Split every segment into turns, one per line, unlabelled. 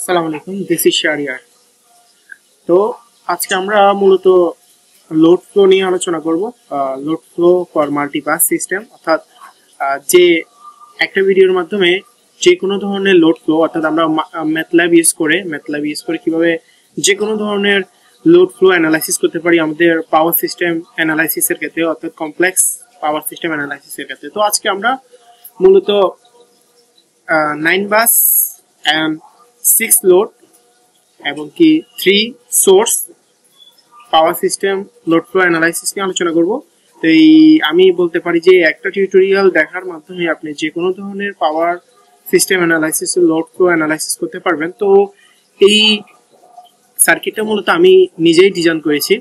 আসসালামু আলাইকুম, this is Shahriar. তো আজকে আমরা মূলত লোড ফ্লো নিয়ে আলোচনা করব। লোড ফ্লো ফর মাল্টিপাস সিস্টেম, অর্থাৎ যে একটা ভিডিওর মাধ্যমে যে কোনো ধরনের লোড ফ্লো, অর্থাৎ আমরা ম্যাথল্যাব ইউজ করে কিভাবে যে কোনো ধরনের লোড ফ্লো অ্যানালাইসিস করতে পারি আমাদের পাওয়ার সিস্টেম অ্যানালাইসিসের ক্ষেত্রে, অর্থাৎ কমপ্লেক্স পাওয়ার সিস্টেম অ্যানালাইসিসের ক্ষেত্রে। তো আজকে আমরা মূলত 9 বাস অ্যান্ড 6 লোড এবং কি 3 source power system load flow analysis নিয়ে আলোচনা করব। তো আমি বলতে পারি যে একটা টিউটোরিয়াল দেখার মাধ্যমে আপনি যে কোনো ধরনের পাওয়ার system analysis load flow analysis করতে পারবেন। তো এই সার্কিটটা মূলত আমি নিজেই ডিজাইন করেছি।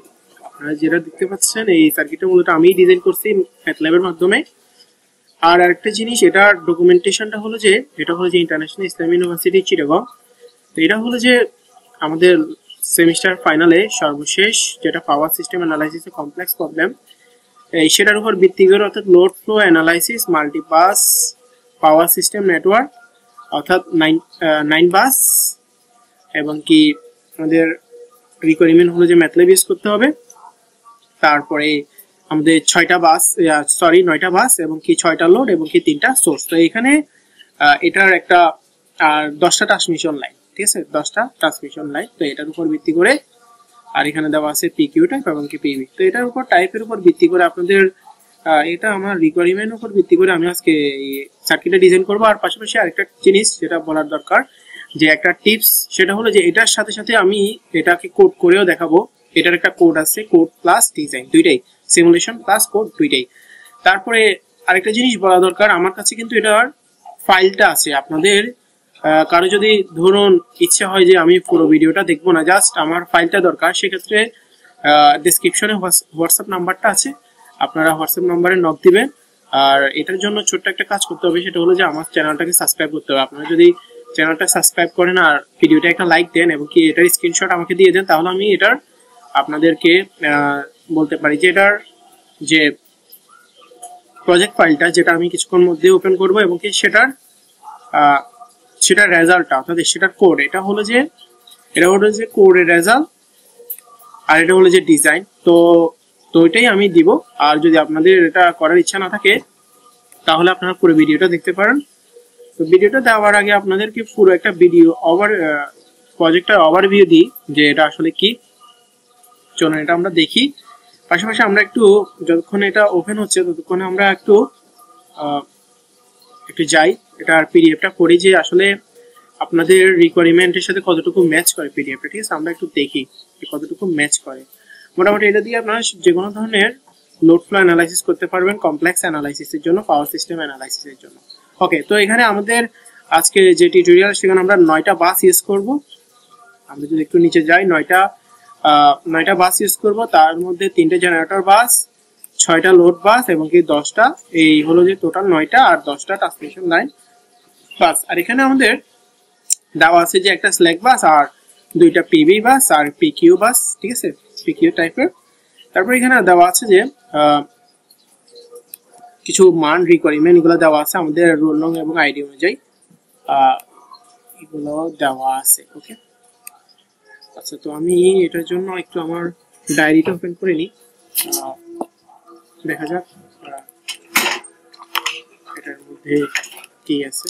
আপনারা যেটা দেখতে পাচ্ছেন এই সার্কিটটা মূলত আমিই ডিজাইন করছি ম্যাথল্যাবের মাধ্যমে। আর আরেকটা জিনিস, এটার ডকুমেন্টেশনটা হলো যে ইন্টারন্যাশনাল ইসলামী ইউনিভার্সিটি চিটাগং। তো এটা হলো যে আমাদের সেমিস্টার ফাইনালে সর্বশেষ যেটা power system analysis complex problem, সেটার উপর ভিত্তি করে, অর্থাৎ load flow analysis multibus power system network, অর্থাৎ 9 বাস এবং কি আমাদের রিকোয়ারমেন্ট হলো যে ম্যাথল্যাব ইউজ করতে হবে। তারপরে আমাদের 9টা বাস এবং কি 6টা লোড এবং কি 3টা সোর্স। তো এখানে এটার একটা 10টা ট্রান্সমিশন লাইন, ঠিক আছে, 10টা ট্রান্সমিশন লাইন। তো এটার উপর ভিত্তি করে, আর এখানে দেওয়া আছে পিকিউ টাইপ এবং কি পিবি। তো এটার উপর টাইপের উপর ভিত্তি করে আপনাদের এটা আমার রিকোয়ারমেন্টের উপর ভিত্তি করে আমি আজকে সার্কিটটা ডিজাইন করব। আর পাশাপাশি আরেকটা জিনিস যেটা বলার দরকার, যে একটা টিপস, সেটা হলো যে এটার সাথে সাথে আমি এটাকে কোড করেও দেখাবো। এটার একটা কোড আছে, কোড প্লাস ডিজাইন দুইটাই, সিমুলেশন প্লাস কোড দুইটাই। তারপরে আরেকটা জিনিস বলা দরকার, আমার কাছে কিন্তু এটার ফাইলটা আছে। আপনাদের কারো যদি ধরুন ইচ্ছে হয় যে আমি পুরো ভিডিওটা দেখবো না, জাস্ট আমার ফাইলটা দরকার, সেক্ষেত্রে ডেসক্রিপশনে হোয়াটসঅ্যাপ নাম্বারটা আছে, আপনারা হোয়াটসঅ্যাপ নাম্বারে নক দিবেন। আর এটার জন্য ছোট্ট একটা কাজ করতে হবে, সেটা হলো যে আমার চ্যানেলটাকে সাবস্ক্রাইব করতে হবে। আপনারা যদি চ্যানেলটা সাবস্ক্রাইব করেন আর ভিডিওটা একটা লাইক দেন এবং কি এটার স্ক্রিনশট আমাকে দিয়ে দেন, তাহলে আমি এটার আপনাদেরকে বলতে পারি যে এটার যে প্রজেক্ট ফাইলটা, যেটা আমি কিছুক্ষণ মধ্যে ওপেন করব এবং কি সেটার রেজাল্টটা, অর্থাৎ সেটার কোড, এটা হলো যে কোডের রেজাল্ট, আর এটা হলো যে ডিজাইন। তো এটাই আমি দিব। আর যদি আপনাদের এটা করার ইচ্ছা না থাকে তাহলে আপনারা পুরো ভিডিওটা দেখতে পারেন। তো ভিডিওটা দেওয়ার আগে আপনাদেরকে পুরো একটা ভিডিও প্রজেক্টটার ওভারভিউ দিই যে এটা আসলে কি। চলুন এটা আমরা দেখি। পাশাপাশি আমরা একটু, যতক্ষণ এটা ওপেন হচ্ছে ততক্ষণে আমরা একটু যাই, এটার পিডিএফটা পড়ি যে আসলে আপনাদের রিকোয়ারমেন্টের সাথে কতটুকু ম্যাচ করে পিডিএফটা, ঠিক আছে। আমরা একটু দেখি কতটুকু ম্যাচ করে। মোটামুটি এটা দিয়ে আপনারা যে কোনো ধরনের লোড ফ্লো অ্যানালাইসিস করতে পারবেন কমপ্লেক্স অ্যানালাইসিসের জন্য, পাওয়ার সিস্টেম অ্যানালাইসিসের জন্য। ওকে, তো এখানে আমাদের আজকে যে টিউটোরিয়াল, সেখানে আমরা 9টা বাস ইউজ করব। আমরা যদি একটু নিচে যাই, 9টা বাস ইউজ করব। তার মধ্যে 3টে জেনারেটর বাস, 6টা লোড বাস এবং কি 10টা, এই হলো যে টোটাল 9টা, আর 10টা ট্রান্সমিশন লাইন বাস। আর এখানে আমাদের দেওয়া আছে যে একটা স্ল্যাক বাস আর 2টা পিবি বাস আর পিকিউ বাস, ঠিক আছে, পিকিউ টাইপের। তারপর এখানে দেওয়া আছে যে কিছু মান রিকোয়ারমেন্ট, এগুলো দেওয়া আছে আমাদের রোল নং এবং আইডি অনুযায়ী, এগুলো দেওয়া আছে। ওকে, আচ্ছা, তো আমি এটার জন্য একটু আমার ডায়েরিটা ওপেন করে নিই, দেখা যাক এটার মধ্যে কি আছে।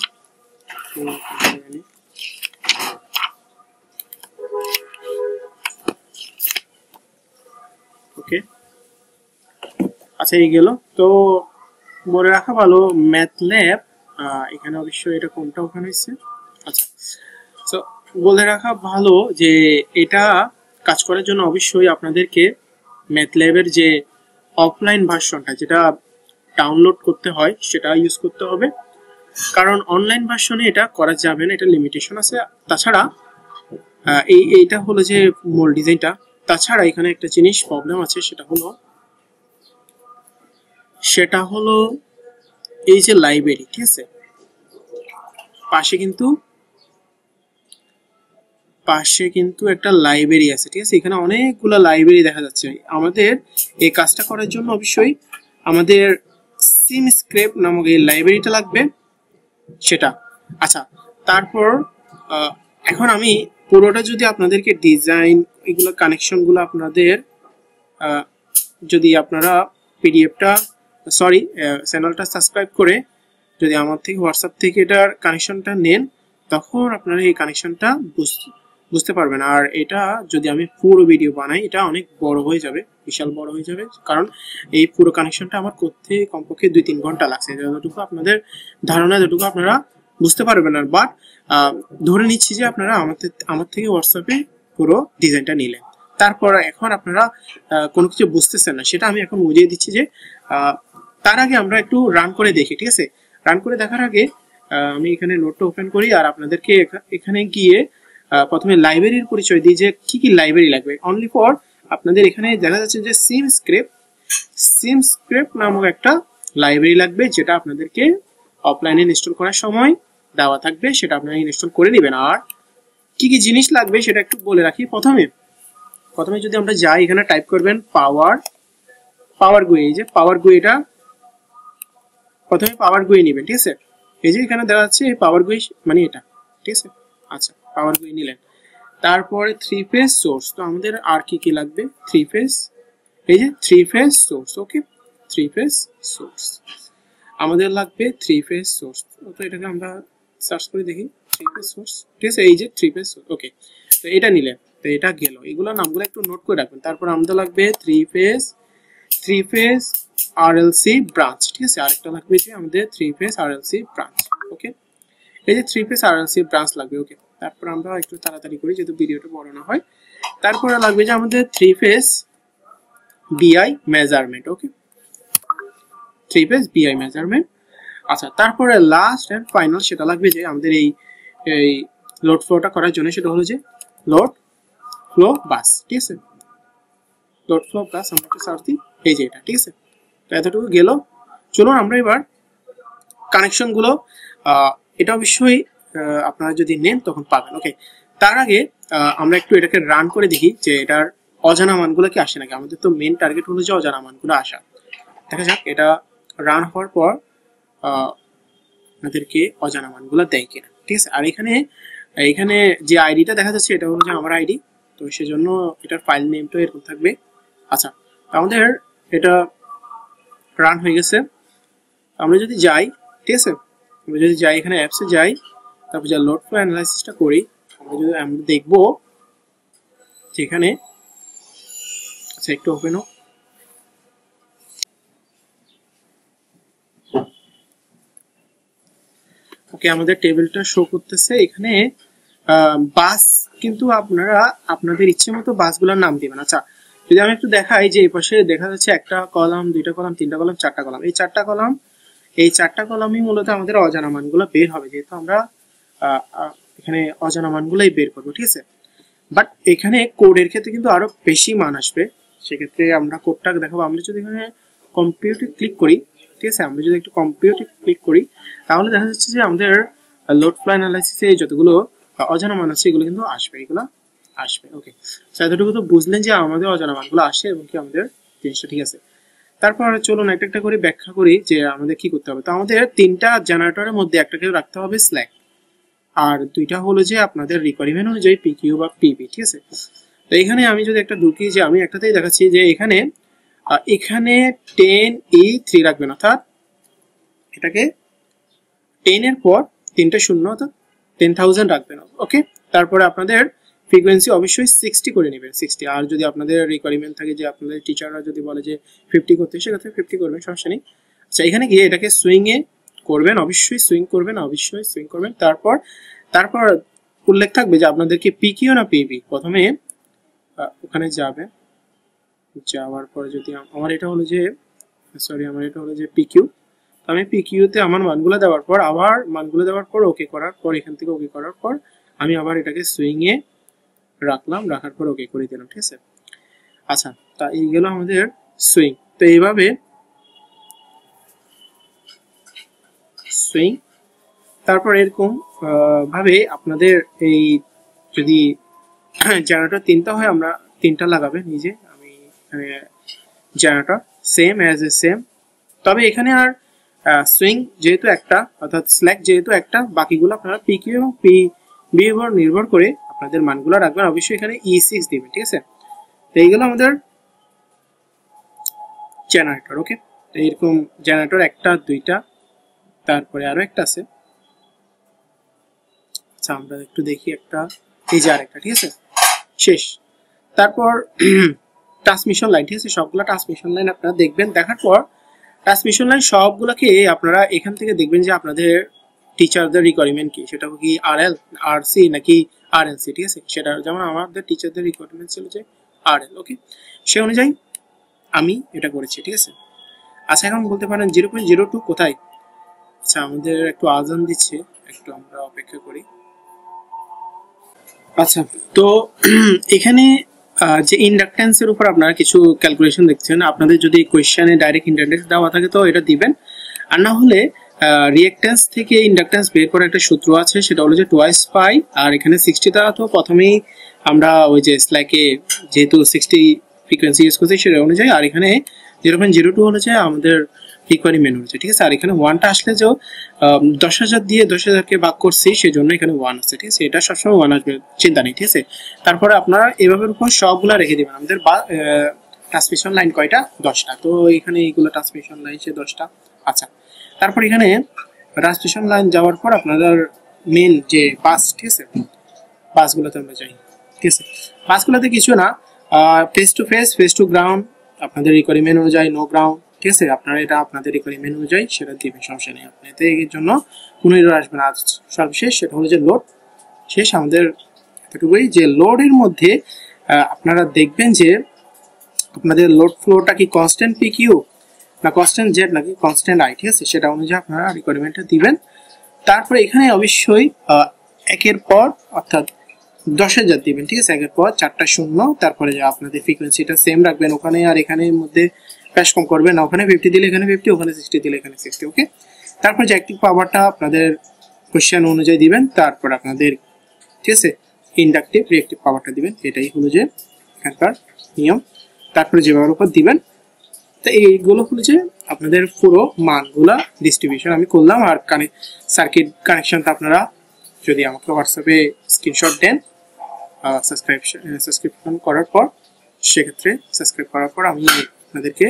ওকে, আচ্ছা, এই গেল। তো বলে রাখা ভালো, ম্যাথল্যাব, এখানে অবশ্যই এটা কোনটা ওখানে হয়েছে। আচ্ছা, তো বলে রাখা ভালো যে এটা কাজ করার জন্য অবশ্যই আপনাদেরকে ম্যাথল্যাবের যে অফলাইন ভার্সনটা, যেটা ডাউনলোড করতে হয়, সেটা ইউজ করতে হবে। কারণ অনলাইন ভার্সনে এটা করা যাবে না, এটা লিমিটেশন আছে। তাছাড়া এইটা হলো যে মূল ডিজাইনটা। তাছাড়া এখানে একটা জিনিস প্রবলেম আছে, সেটা হলো এই যে লাইব্রেরি, ঠিক আছে, পাশে কিন্তু একটা লাইব্রেরি আছে, ঠিক আছে। এখানে অনেকগুলো লাইব্রেরি দেখা যাচ্ছে। আমাদের এই কাজটা করার জন্য অবশ্যই আমাদের সিম স্ক্রিপ্ট নামক এই লাইব্রেরিটা লাগবে, সেটা। আচ্ছা, তারপর এখন আমি পুরোটা যদি আপনাদেরকে ডিজাইন এগুলো কানেকশনগুলো আপনাদের যদি আপনারা পিডিএফটা চ্যানেলটা সাবস্ক্রাইব করে যদি আমার থেকে হোয়াটসঅ্যাপ থেকে এটার কানেকশনটা নেন, তখন আপনারা এই কানেকশনটা বুঝতে পারবেন। আর এটা যদি আমি পুরো ভিডিও বানাই, এটা অনেক বড় হয়ে যাবে, বিশাল বড় হয়ে যাবে, কারণ এই পুরো কানেকশনটা আমার করতে কমপক্ষে 2-3 ঘন্টা লাগছে। যতটুকু আপনাদের ধারণা, যতটুকু আপনারা বুঝতে পারবেন না, বাট ধরে নিচ্ছি যে আপনারা আমার থেকে হোয়াটসঅ্যাপে পুরো ডিজাইনটা নিলেন। তারপর এখন আপনারা কোনো কিছু বুঝতেছেন না, সেটা আমি এখন বুঝিয়ে দিচ্ছি। যে তার আগে আমরা একটু রান করে দেখি, ঠিক আছে? রান করে দেখার আগে আমি এখানে নোটটা ওপেন করি আর আপনাদেরকে এখানে গিয়ে প্রথমে লাইব্রেরির পরিচয় দিই, যে কি কি লাইব্রেরি লাগবে। অনলি ফর আপনাদের এখানে দেখা যাচ্ছে যে সিম স্ক্রিপ্ট নামক একটা লাইব্রেরি লাগবে, যেটা আপনাদেরকে অফলাইনে ইনস্টল করার সময় দেওয়া থাকবে, সেটা আপনারা ইনস্টল করে নেবেন। আর কি কি জিনিস লাগবে সেটা একটু বলে রাখি। প্রথমে যদি আমরা যাই, এখানে টাইপ করবেন পাওয়ার গুই। এই যে পাওয়ার গুইটা প্রথমে পাওয়ার গুই নেবেন, ঠিক আছে? এই যে এখানে দেখা যাচ্ছে এই পাওয়ার গুই মানে এটা, ঠিক আছে? আচ্ছা, পাওয়ার গুই নিলেন। তারপরে 3 ফেজ সোর্স। তো আমাদের আর কি কি লাগবে? 3 ফেজ, এই যে 3 ফেজ সোর্স। ওকে, 3 ফেজ সোর্স আমাদের লাগবে। 3 ফেজ সোর্স, তো এটাকে আমরা সার্চ করে দেখি 3 ফেজ সোর্স, ঠিক আছে? এই যে 3 ফেজ সোর্স। ওকে, তো এটা নিলেন, তো এটা গেল। এগুলো নামগুলো একটু নোট করে রাখবেন। তারপর আমাদের লাগবে 3 ফেজ আরএলসি ব্রাঞ্চ, ঠিক আছে? আরেকটা লাগবে যে আমাদের 3 ফেজ আরএলসি ব্রাঞ্চ। ওকে, এই যে 3 ফেজ আরএলসি ব্রাঞ্চ লাগবে। ওকে, তারপর আমরা একটু তাড়াতাড়ি করি যেহেতু ভিডিওটা বড় না হয়। তারপরে লাগবে যে আমাদের 3 ফেজ বিআই মেজারমেন্ট। ওকে, 3 ফেজ বিআই মেজারমেন্ট। আচ্ছা, তারপরে লাস্ট এন্ড ফাইনাল সেটা লাগবে যে আমাদের এই লোড ফ্লোটা করার জন্য, সেটা হলো যে লোড ফ্লো বাস, ঠিক আছে? লোড ফ্লো বাস আমরা একটা সার্চ দিই, এই যে এটা, ঠিক আছে? তো এতটুকু গেল। চলুন আমরা এবার কানেকশনগুলো, এটা অবশ্যই আপনারা যদি নেন তখন পাবেন। ওকে, তার আগে আমরা একটু এটাকে রান করে দেখি যে এটার অজানা মানগুলো কি আসে নাকি। আমাদের তো মেন টার্গেট হলো যে অজানা মানগুলো আসা। দেখা যাক এটা রান হওয়ার পর আপনাদেরকে অজানা মানগুলো দেয় কিনা, ঠিক আছে? আর এখানে যে আইডিটা দেখা যাচ্ছে এটা হলো যে আমার আইডি, তো সেজন্য এটার ফাইল নেমটা এরকম থাকবে। আচ্ছা, আমাদের এটা রান হয়ে গেছে। আমরা যদি যাই, ঠিক আছে, আমরা যদি যাই এখানে অ্যাপসে যাই, তারপর যা লোড ফ্লো অ্যানালাইসিসটা করি, আমরা দেখবো যেখানে, আচ্ছা একটু ওপেন হোক। ওকে, আমাদের টেবিলটা শো করতেছে এখানে বাস, কিন্তু আপনারা আপনাদের ইচ্ছে মতো বাসগুলোর নাম দিবেন। আচ্ছা, যদি আমি একটু দেখাই যে এই পাশে দেখা যাচ্ছে একটা কলাম, দুইটা কলাম, তিনটা কলাম, চারটা কলাম। এই চারটা কলামই মূলত আমাদের অজানা মানগুলো বের হবে, যেহেতু আমরা এখানে অজানা মানগুলোই বের করবো, ঠিক আছে? বাট এখানে কোডের ক্ষেত্রে কিন্তু আরো বেশি মান আসবে। সেক্ষেত্রে আমরা কোডটা দেখাবো। আমরা যদি এখানে কম্পিউটার ক্লিক করি, ঠিক আছে, আমরা যদি একটু কম্পিউটার ক্লিক করি, তাহলে দেখা যাচ্ছে যে আমাদের লোড ফ্লো অ্যানালাইসিসে যতগুলো অজানা মান আছে এগুলো কিন্তু এগুলো আসবে। ওকে, এতটুকু তো বুঝলেন যে আমাদের অজানা মানগুলো আসে এবং কি আমাদের জিনিসটা ঠিক আছে। তারপর চলুন একটা একটা করে ব্যাখ্যা করি যে আমাদের কি করতে হবে। তো আমাদের 3টা জেনারেটরের মধ্যে একটাকে রাখতে হবে স্ল্যাক, আর 2টা হলো যে আপনাদের রিকোয়ারমেন্ট অনুযায়ী পিকিউ বা পিবি, ঠিক আছে? তো এখানে আমি যদি একটা ঢুকি, যে আমি একটাতেই দেখাচ্ছি যে এখানে 10E3 রাখবেন, অর্থাৎ এটাকে 10 এর পর 3টা শূন্য, অর্থাৎ 10,000 রাখবেন। ওকে, তারপরে আপনাদের ফ্রিকোয়েন্সি অবশ্যই 60 করে নেবেন, 60। আর যদি আপনাদের রিকোয়ারমেন্ট থাকে যে আপনাদের টিচাররা যদি বলে যে 50 করতে, সেক্ষেত্রে 50 করবেন, সমস্যা নেই। আচ্ছা, এখানে গিয়ে এটাকে সুইংয়ে করবেন, অবশ্যই সুইং করবেন। তারপর উল্লেখ থাকবে যে আপনাদেরকে পিকিউ না পিবি। প্রথমে ওখানে যাওয়ার পর যদি আমার এটা হলো যে পিকিউ, আমি পিকিউতে আমার মানগুলো দেওয়ার পর ওকে করার পর, এখান থেকে ওকে করার পর আমি আবার এটাকে সুইংয়ে রাখার পর ওকে করে দিলাম, ঠিক আছে? আচ্ছা, তা এই গেল আমাদের সুইং। তো এইভাবে সুইং, তারপর এরকম ভাবে আপনাদের এই যদি জেনারেটর 3টা হয়, আমরা 3টা লাগাবেন। এই যে আমি জেনারেটর সেম, তবে এখানে আর সুইং যেহেতু একটা, অর্থাৎ স্ল্যাক যেহেতু একটা, বাকিগুলো আপনারা পিকিউ এবং বি এর উপর নির্ভর করে আপনাদের মানগুলো রাখবেন। অবশ্যই এখানে E6 দিবেন, ঠিক আছে। তো এইগুলো আমাদের জেনারেটর। ওকে, তো এরকম জেনারেটর একটা দুইটা, তারপরে আরো একটা আছে। আচ্ছা আমরা একটু দেখি একটা, এই যে আরেকটা, ঠিক আছে, শেষ। তারপর ট্রান্সমিশন লাইন, ঠিক আছে, সবগুলো ট্রান্সমিশন লাইন আপনারা দেখবেন। দেখার পর ট্রান্সমিশন লাইন সবগুলোকে আপনারা এখান থেকে দেখবেন যে আপনাদের টিচারদের রিকোয়ারমেন্ট কি, সেটা কি RL RC নাকি RLC, ঠিক আছে। সেটা যেমন আমাদের টিচারদের রিকোয়ারমেন্ট ছিল যে RL। ওকে, সে অনুযায়ী আমি এটা করেছি, ঠিক আছে। আচ্ছা এখন বলতে পারেন 0.02 কোথায়? আচ্ছা আমাদের একটু আজান দিচ্ছে, একটু আমরা অপেক্ষা করি। আচ্ছা তো এখানে যে ইন্ডাকটেন্সের উপর আপনারা কিছু ক্যালকুলেশন দেখছেন, আপনাদের যদি কোয়েশ্চেনে ডাইরেক্ট ইন্ডাকটেন্স দেওয়া থাকে তো এটা দিবেন, আর না হলে রিঅ্যাকটেন্স থেকে ইন্ডাকটেন্স বের করার একটা সূত্র আছে, সেটা হলো যে টুয়াইস পাই। আর এখানে 60 দ্বারা তো প্রথমেই আমরা ওই যে স্ল্যাকে যেহেতু 60 ফ্রিকোয়েন্সি ইউজ করছি সেটা অনুযায়ী, আর এখানে 0.02 হলো যে আমাদের রিকোয়ারমেন্ট হচ্ছে, ঠিক আছে। আর এখানে 1টা আসলে যে 10,000 দিয়ে 10,000কে ভাগ করছি সেজন্য এখানে 1 আছে, ঠিক আছে। এটা সবসময় 1 আসবে, চিন্তা নেই, ঠিক আছে। তারপরে আপনারা এভাবে উপর সবগুলা রেখে দিবেন। আমাদের ট্রান্সমিশন লাইন কয়টা? 10টা। তো এখানে এইগুলো ট্রান্সমিশন লাইন সে 10টা। আচ্ছা তারপর এখানে ট্রান্সমিশন লাইন যাওয়ার পর আপনাদের মেন যে বাস, ঠিক আছে, বাসগুলোতে আমরা যাই, ঠিক আছে। বাসগুলোতে কিছু না, face to face, face to ground, আপনাদের রিকোয়ারমেন্ট অনুযায়ী নো গ্রাউন্ড, ঠিক আছে। আপনারা এটা আপনাদের রিকোয়ারমেন্ট অনুযায়ী সেটা দিবেন, সমস্যা নেই। আপনি এতে এর জন্য কোনো এরর আসবে না। আজ সর্বশেষ সেটা হলো যে লোড। শেষ আমাদের এতটুকুই যে লোডের মধ্যে আপনারা দেখবেন যে আপনাদের লোড ফ্লোটা কি কনস্ট্যান্ট PQ না কনস্ট্যান্ট Z নাকি কনস্ট্যান্ট I, ঠিক আছে। সেটা অনুযায়ী আপনারা রিকোয়ারমেন্টটা দিবেন। তারপরে এখানে অবশ্যই একের পর অর্থাৎ 10,000 দিবেন, ঠিক আছে। একের পর 4টা শূন্য, তারপরে আপনাদের ফ্রিকোয়েন্সিটা সেম রাখবেন ওখানে, আর এখানে মধ্যে প্যাশ কম করবেন না। ওখানে 50 দিলে এখানে 50, ওখানে 60 দিলে এখানে 60। ওকে, তারপর যে অ্যাক্টিভ পাওয়ারটা আপনাদের কোশ্চেন অনুযায়ী দিবেন। তারপর আপনাদের, ঠিক আছে, ইন্ডাকটিভ রিঅ্যাক্টিভ পাওয়ারটা দিবেন। এটাই হলো যে এখানকার নিয়ম। তারপরে যেভাবে উপর দিবেন। তো এইগুলো হলো যে আপনাদের পুরো মানগুলা ডিস্ট্রিবিউশন আমি করলাম। আর সার্কিট কানেকশনটা আপনারা যদি আমাকে হোয়াটসঅ্যাপে স্ক্রিনশট দেন সাবস্ক্রিপশন করার পর, সেক্ষেত্রে সাবস্ক্রাইব করার পর আমি আপনাদেরকে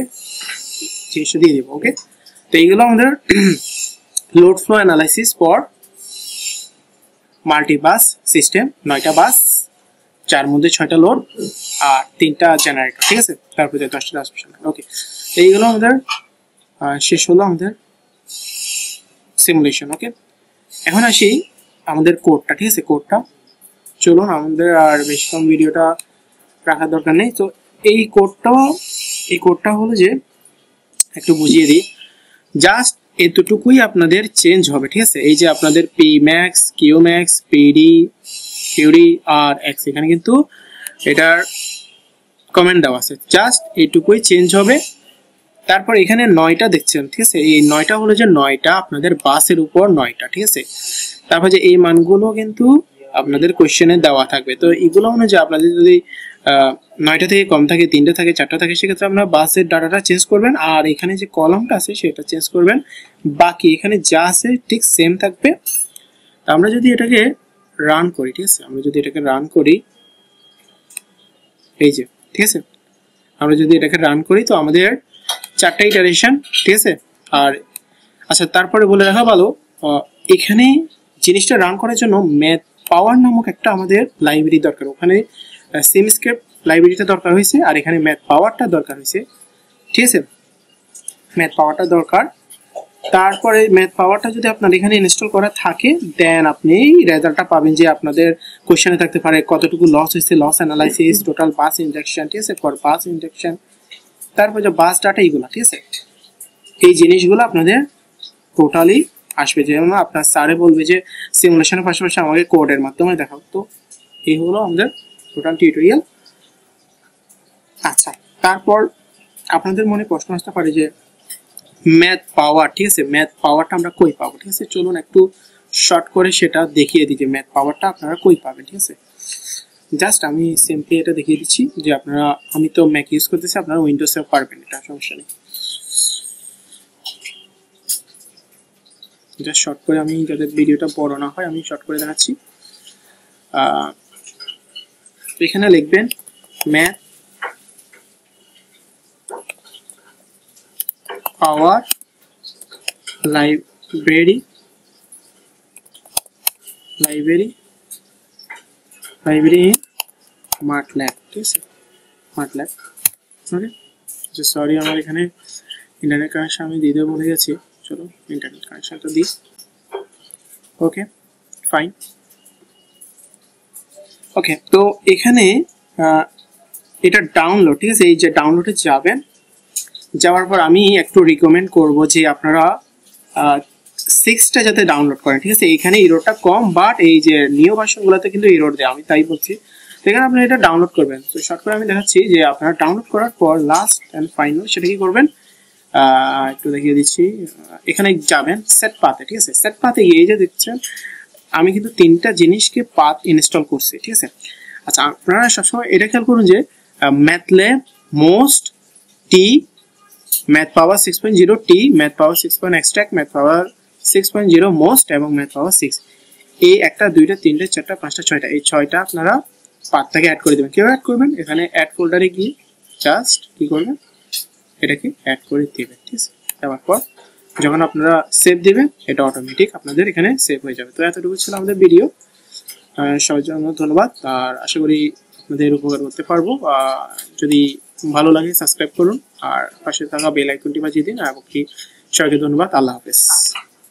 জিনিসটা দিয়ে দেবো। ওকে, তো এইগুলো আমাদের load flow analysis for multibus system. 9টা বাস, যার মধ্যে 6টা লোড আর 3টা জেনারেটর, ঠিক আছে। তারপরে 10টা ট্রান্সমিশন। ওকে, এইগুলো আমাদের শেষ হলো আমাদের সিমুলেশন। ওকে, এখন আসি আমাদের কোডটা, ঠিক আছে। কোডটা চলুন, আমাদের আর বেশিক্ষণ ভিডিওটা রাখার দরকার নেই। তো এই কোডটা হলো যে একটু বুঝিয়ে দিই, জাস্ট এতটুকুই আপনাদের চেঞ্জ হবে, ঠিক আছে। এই যে আপনাদের P max, Q max, PD, QD আর X, এখানে কিন্তু এটার কমেন্ট দেওয়া আছে, জাস্ট এইটুকুই চেঞ্জ হবে। তারপর এখানে 9টা দেখছেন, ঠিক আছে। এই 9টা হলো যে 9টা আপনাদের বাসের উপর 9টা, ঠিক আছে। তারপর যে এই মানগুলো কিন্তু আপনাদের কোশ্চেনে দেওয়া থাকবে। তো এগুলো অনুযায়ী আপনাদের যদি 9টা থেকে কম থাকে, 3টা থাকে, 4টা থাকে, সেক্ষেত্রে আপনারা বাসের ডাটাটা চেঞ্জ করবেন। আর এখানে যে কলামটা আছে সেটা চেঞ্জ করবেন, বাকি এখানে যা আছে ঠিক সেম থাকবে। আমরা যদি এটাকে রান করি, ঠিক আছে, আমরা যদি এটাকে রান করি, এই যে, ঠিক আছে, আমরা যদি এটাকে রান করি তো আমাদের 4টা ইটারেশন, ঠিক আছে। আর আচ্ছা তারপরে বলে রাখা ভালো, এখানে জিনিসটা রান করার জন্য ম্যাথ পাওয়ার নামক একটা আমাদের লাইব্রেরি দরকার। ওখানে সিমস্ক্রিপ্ট লাইব্রেরিটা দরকার হয়েছে, আর এখানে ম্যাথ পাওয়ারটা দরকার হয়েছে, ঠিক আছে। ম্যাথ পাওয়ারটা দরকার। তারপরে ম্যাথ পাওয়ারটা যদি আপনার এখানে ইনস্টল করা থাকে, দেন আপনি রেজাল্টটা পাবেন যে আপনাদের কোশ্চেনে থাকতে পারে কতটুকু লস হয়েছে, লস অ্যানালাইসিস, টোটাল বাস ইনজেকশন, ঠিক আছে, ফর বাস ইনজেকশন, তারপর যে বাস ডাটা, এইগুলো, ঠিক আছে। এই জিনিসগুলো আপনাদের টোটালি আসবে। যেমন আপনার স্যারে বলবে যে সিমুলেশনের পাশাপাশি আমাকে কোডের মাধ্যমে দেখাও। তো এই হলো আমাদের টোটাল টিউটোরিয়াল। আচ্ছা তারপর আপনাদের মনে প্রশ্ন আসতে পারে যে ম্যাথ পাওয়ার, ঠিক আছে, ম্যাথ পাওয়ারটা আমরা কই পাবো, ঠিক আছে। চলুন একটু শর্ট করে সেটা দেখিয়ে দিই যে ম্যাথ পাওয়ারটা আপনারা কই পাবেন, ঠিক আছে। জাস্ট আমি সিম্পলি এটা দেখিয়ে দিচ্ছি যে আপনারা, আমি তো ম্যাক ইউজ করতেছি, আপনারা উইন্ডোজে পারবেন, এটা সমস্যা নেই। জাস্ট শর্ট করে, আমি যাতে ভিডিওটা বড় না হয় আমি শর্ট করে দেখাচ্ছি। এখানে লিখবেন math power library in MATLAB, ঠিক আছে, MATLAB। ওকে, সরি আমার এখানে ইন্টারনেট কানেকশন আমি দিতে ভুলে গেছি, চলো ইন্টারনেট কানেকশনটা দিই। Okay fine. ওকে, তো এখানে এটা ডাউনলোড, ঠিক আছে, এই যে ডাউনলোডে যাবেন, যাওয়ার পর আমি একটু রিকমেন্ড করব যে আপনারা 6টা যাতে ডাউনলোড করেন, ঠিক আছে। এখানে ইরোরটা কম, বাট এই যে নিউ ভার্সনগুলোতে কিন্তু ইরোর দেয়, আমি তাই বলছি। এখানে আপনারা এটা ডাউনলোড করবেন। তো শর্ট করে আমি দেখাচ্ছি যে আপনারা ডাউনলোড করার পর লাস্ট অ্যান্ড ফাইনাল সেটা কি করবেন, একটু দেখিয়ে দিচ্ছি। এখানে যাবেন সেট পাথে, ঠিক আছে। সেট পাথে গিয়ে এই যে দেখছেন আমি কিন্তু 3টা জিনিসকে পাথ ইনস্টল করছি, ঠিক আছে। আচ্ছা, আপনারা সবসময় এটা খেয়াল করুন যে ম্যাথল্যাব মোস্ট টি, ম্যাথ পাওয়ার 6.0 টি, ম্যাথ পাওয়ার 6. এক্সট্রাক্ট, ম্যাথ পাওয়ার 6.0 মোস্ট এবং ম্যাথ পাওয়ার 6। এই 1টা 2টা 3টা 4টা 5টা 6টা, এই 6টা আপনারা পাথটাকে অ্যাড করে দেবেন। কিভাবে অ্যাড করবেন, এখানে অ্যাড ফোল্ডারে গিয়ে জাস্ট কি করবেন, এটাকে অ্যাড করে দেবেন, ঠিক আছে। দেওয়ার পর যখন আপনারা সেভ দিবেন এটা অটোমেটিক আপনাদের এখানে সেভ হয়ে যাবে। তো এতটুকু ছিল আমাদের ভিডিও। সবার জন্য ধন্যবাদ, আর আশা করি আপনাদের উপকার করতে পারবো। যদি ভালো লাগে সাবস্ক্রাইব করুন আর পাশে থাকা বেল আইকনটি বাজিয়ে দিন। আর সবাইকে ধন্যবাদ, আল্লাহ হাফেজ।